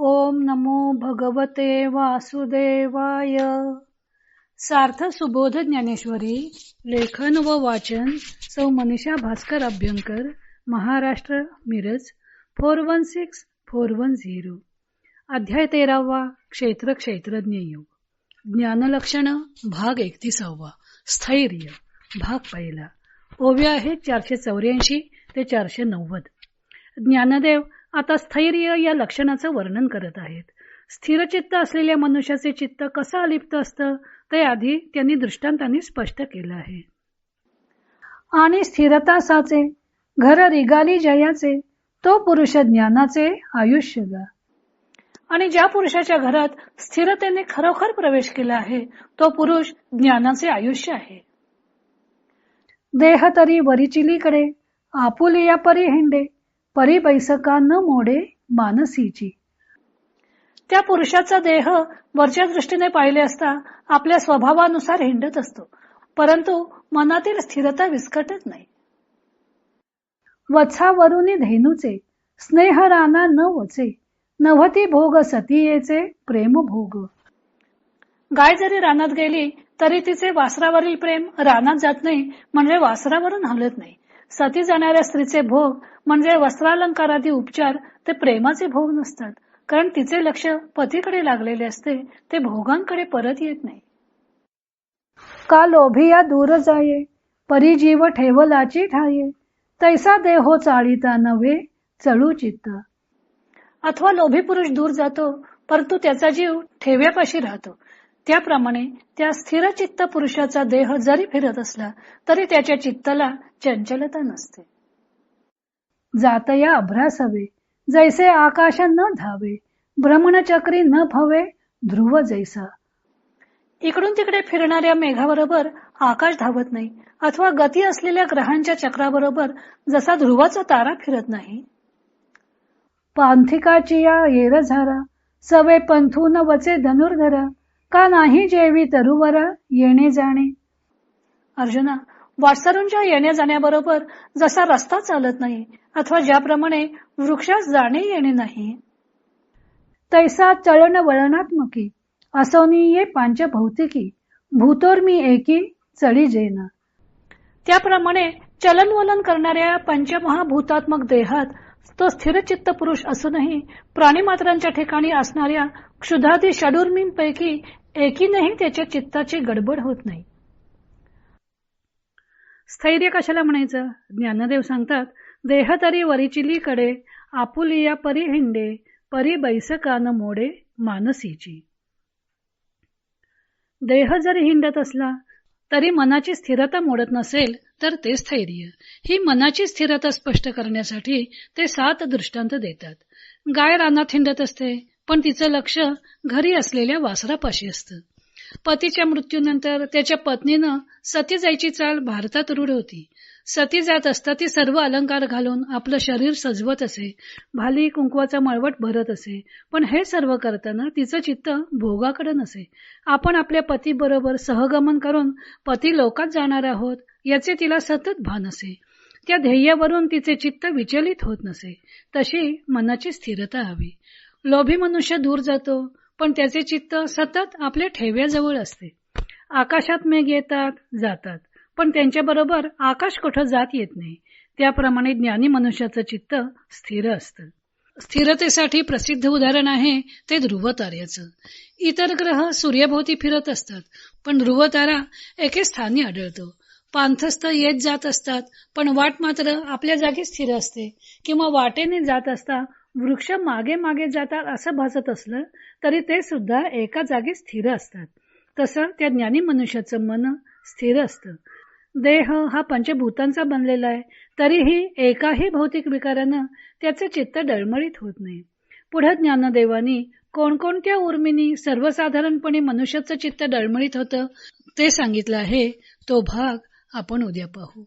ओम नमो भगवते वासुदेवाय. सार्थ सुबोध ज्ञानेश्वरी. लेखन व वाचन सौ मनीषा भास्कर अभ्यंकर, महाराष्ट्र, मिरज 416410. अध्याय 13वा. क्षेत्र क्षेत्रज्ञ योग. ज्ञानलक्षण भाग 31. स्थैर्य भाग पहिला. ओव्या आहेत 484 ते 490. ज्ञानदेव आता स्थैर्य या लक्षणाचं वर्णन करत आहेत. स्थिरचित्त असलेल्या मनुष्याचे चित्त कसं अलिप्त असतं ते आधी त्यांनी दृष्टांतांनी स्पष्ट केलं आहे. आणि स्थिरता साचे घर रिगाली जयाचे, तो पुरुष ज्ञानाचे आयुष्य गा. आणि ज्या पुरुषाच्या घरात स्थिरतेने खरोखर प्रवेश केला आहे तो पुरुष ज्ञानाचे आयुष्य आहे. देह तरी वरिचिलीकडे, आपुलिया परी हिंडे, परी बैसका न मोडे मानसीची. त्या पुरुषाचा देह वरच्या दृष्टीने पाहिले असता आपल्या स्वभावानुसार हिंडत असतो, परंतु मनातील स्थिरता विस्कटत नाही. वत्सावरुनी धेनुचे, स्नेह राना न वचे, नभती भोग सतीयेचे प्रेम भोग. गाय जरी रानात गेली तरी तिचे वासरावरील प्रेम रानात जात नाही, म्हणजे वासरावरून हलत नाही. सती जाणाऱ्या स्त्रीचे भोग म्हणजे वस्त्रालंकारादी उपचार ते प्रेमाचे भोग नसतात, कारण तिचे लक्ष पतीकडे लागलेले असते, ते भोगांकडे परत येत नाही. का लोभिया दूर जाये, परी जीव ठेवलाची ठाये, तैसा देहो चाळीता नव्हे चळू चित्त. अथवा लोभी पुरुष दूर जातो परंतु त्याचा जीव ठेव्यापाशी राहतो. त्याप्रमाणे त्या स्थिर चित्त पुरुषाचा देह जरी फिरत असला तरी त्याच्या चित्ताला चंचलता नसते. जातया अभ्रासवे, जैसे आकाश न धावे, भ्रमणचक्री न भवे ध्रुव जैसा. इकडून तिकडे फिरणाऱ्या मेघाबरोबर आकाश धावत नाही, अथवा गती असलेल्या ग्रहांच्या चक्राबरोबर जसा ध्रुवाचा तारा फिरत नाही. पांथिकाची या येरझारा, सवे पंथून वचे धनुर्धरा, का नाही जेवी तरुवरा येणे जाणे. अर्जुना, वाटसरूंच्या येण्या जाण्याबरोबर जसा रस्ता चालत नाही, अथवा ज्याप्रमाणे वृक्षास जाणे येणे नाही, तैसा चलन वळनात्मकी, असोनीये पांचभौतिकी, भूतोर्मी एकी चळी जेना. त्याप्रमाणे चलनवलन करणाऱ्या पंचमहाभूतात्मक देहात तो स्थिरचित्त पुरुष असूनही प्राणीमात्रांच्या ठिकाणी असणाऱ्या क्षुधादी षडूर्मींपैकी एकीनेही त्याच्या चित्ताची गडबड होत नाही. स्थैर्य कशाला म्हणायचं? ज्ञानदेव सांगतात, देह तरी वरिचिलीकडे, आपुलिया परी हिंडे, परी बैसका न मोडे मानसीची. देह जरी हिंडत असला तरी मनाची स्थिरता मोडत नसेल तर ते स्थैर्य. ही मनाची स्थिरता स्पष्ट करण्यासाठी ते 7 दृष्टांत देतात. गाय रानात हिंडत असते पण तिचं लक्ष घरी असलेल्या वासरापाशी असतं. पतीच्या मृत्यूनंतर त्याच्या पत्नीनं सती जायची चाल भारतात रूढ होती. सती जात असता ती सर्व अलंकार घालून आपलं शरीर सजवत असे, भाली कुंकवाचा मळवट भरत असे, पण हे सर्व करताना तिचं चित्त भोगाकडे नसे. आपण आपल्या पती बरोबर सहगमन करून पती लोकात जाणार आहोत याचे तिला सतत भान असे. त्या ध्येयावरून तिचे चित्त विचलित होत नसे. तशी मनाची स्थिरता हवी. लोभी मनुष्य दूर जातो पण त्याचे चित्त सतत आपल्या ठेव्याजवळ असते. आकाशात मेघ येतात जातात पण त्यांच्याबरोबर आकाश कुठं जात येत नाही. त्याप्रमाणे ज्ञानी मनुष्याचं चित्त स्थिर असतं. स्थिरतेसाठी प्रसिद्ध उदाहरण आहे ते ध्रुवताऱ्याचं. इतर ग्रह सूर्याभोवती फिरत असतात पण ध्रुवतारा एके स्थानी आढळतो. पांथस्थ येत जात असतात पण वाट मात्र आपल्या जागी स्थिर असते. किंवा वाटेने जात असता वृक्ष मागे मागे जातात असं भासत असलं तरी ते सुद्धा एका जागी स्थिर असतात. तसं त्या ज्ञानी मनुष्याचं मन स्थिर असतं. देह हा पंचभूतांचा बनलेला आहे तरीही एकाही भौतिक विकारानं त्याचे चित्त डळमळीत होत नाही. पुढे ज्ञानदेवानी कोणकोणत्या उर्मिनी सर्वसाधारणपणे मनुष्याचं चित्त डळमळीत होतं ते सांगितलं आहे. तो भाग आपण उद्या पाहू.